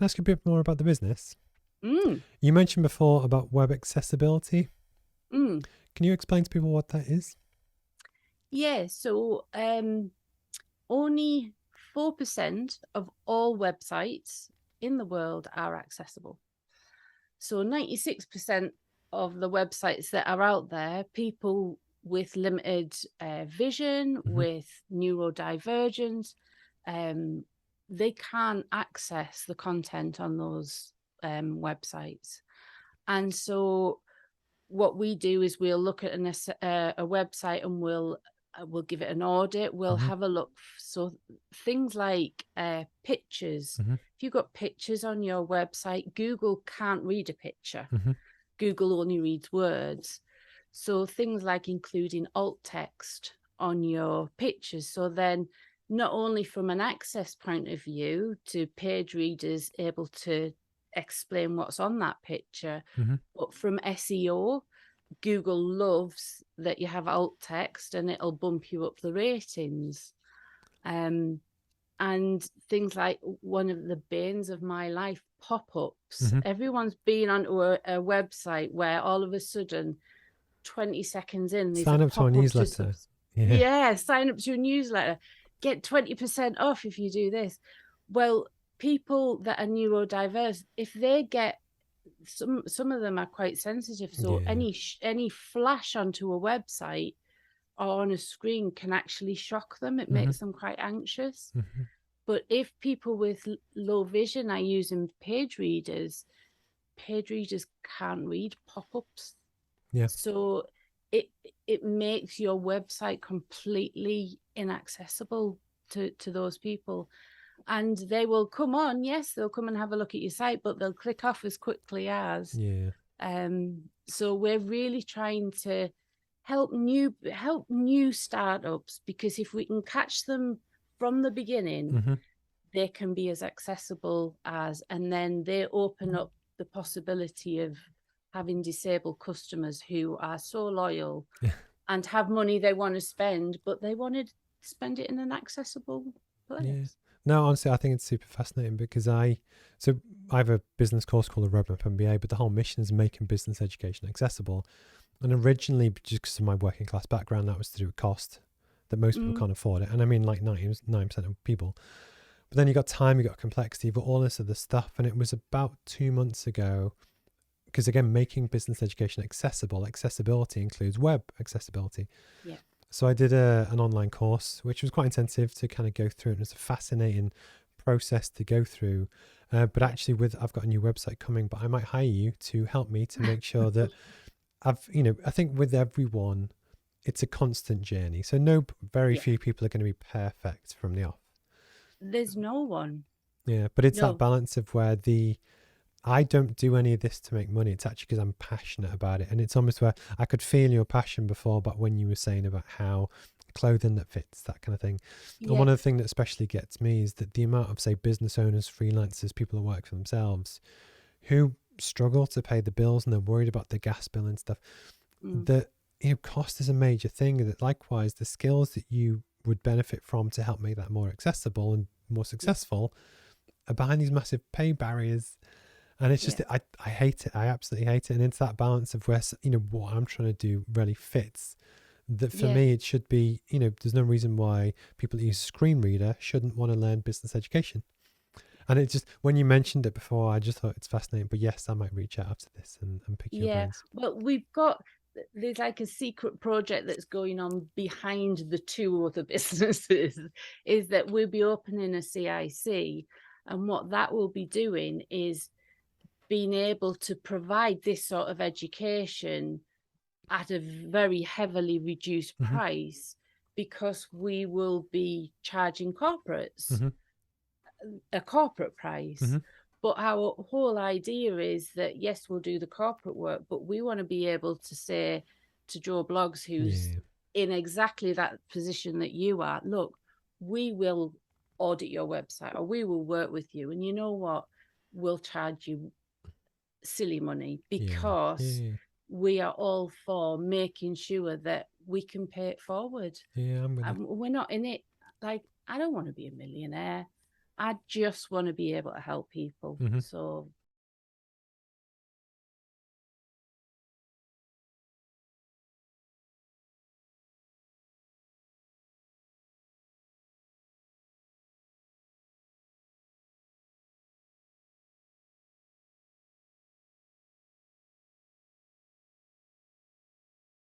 can I ask you a bit more about the business? Mm, You mentioned before about web accessibility. mm. Can you explain to people what that is? Yeah, so only 4% of all websites in the world are accessible. So 96% of the websites that are out there, people with limited vision, Hmm. with neurodivergence, um, they can't access the content on those websites. And so what we do is we'll look at a website and we'll give it an audit. We'll Hmm. have a look. So things like pictures. Hmm. If you've got pictures on your website, Google can't read a picture. Hmm. Google only reads words. So things like including alt text on your pictures. So then not only from an access point of view to page readers able to explain what's on that picture, Hmm. but from SEO, Google loves that you have alt text and it'll bump you up the ratings. Um, and things like one of the banes of my life, pop-ups. Hmm. Everyone's been onto a website where all of a sudden 20 seconds in there's a Sign up to our pop-up to newsletter. Yeah. yeah, sign up to a newsletter, get 20% off if you do this. Well, people that are neurodiverse, if they get some of them are quite sensitive, so Yeah. any flash onto a website or on a screen can actually shock them. It Hmm. makes them quite anxious. Hmm. But if people with low vision are using page readers can't read pop-ups. Yeah. So it it makes your website completely inaccessible to those people. And they will come on, yes, they'll come and have a look at your site, but they'll click off as quickly as. Yeah. So we're really trying to help new startups, because if we can catch them from the beginning, Hmm. they can be as accessible as, and then they open up the possibility of having disabled customers who are so loyal and have money they want to spend, but they want to spend it in an accessible Yeah. place. No, honestly, I think it's super fascinating because so I have a business course called the Roadmap MBA, but the whole mission is making business education accessible. And originally, just because of my working class background, that was to do with cost, that most people Mm, can't afford it. And I mean, like 99% of people. But then you got time, you got complexity, you got all this other stuff. And it was about 2 months ago, because again, making business education accessible, accessibility includes web accessibility. yeah. So I did an online course, which was quite intensive to kind of go through. It was a fascinating process to go through. But Yeah. actually, I've got a new website coming, but I might hire you to help me to make sure that I think with everyone, it's a constant journey. So very Yeah. few people are going to be perfect from the off. There's no one. Yeah, but it's that No. balance of where I don't do any of this to make money. It's actually because I'm passionate about it. And it's almost where I could feel your passion before, but when you were saying about how clothing that fits, that kind of thing. And Yeah. one of the things that especially gets me is that the amount of, say, business owners, freelancers, people who work for themselves, who struggle to pay the bills and they're worried about the gas bill and stuff, Mm, that, cost is a major thing. That likewise, the skills that you would benefit from to help make that more accessible and more yeah. successful are behind these massive pay barriers. And it's Yeah. just, I hate it. I absolutely hate it. And it's that balance of where, what I'm trying to do really fits. That for Yeah. me, it should be, there's no reason why people that use a screen reader shouldn't want to learn business education. And it just, when you mentioned it before, I just thought it's fascinating. But yes, I might reach out after this and pick your Yeah. brains. Well, there's like a secret project that's going on behind the two other businesses, is that we'll be opening a CIC. And what that will be doing is being able to provide this sort of education at a very heavily reduced Hmm. price, because we will be charging corporates Hmm. a corporate price. Hmm. But our whole idea is that, yes, we'll do the corporate work, but we want to be able to say to Joe Bloggs, who's Yeah. in exactly that position that you are, look, we will audit your website, or we will work with you. And you know what? We'll charge you silly money, Yeah. because Yeah. we are all for making sure that we can pay it forward. Yeah. I'm with you. We're not in it like, I don't want to be a millionaire. I just want to be able to help people. Hmm. So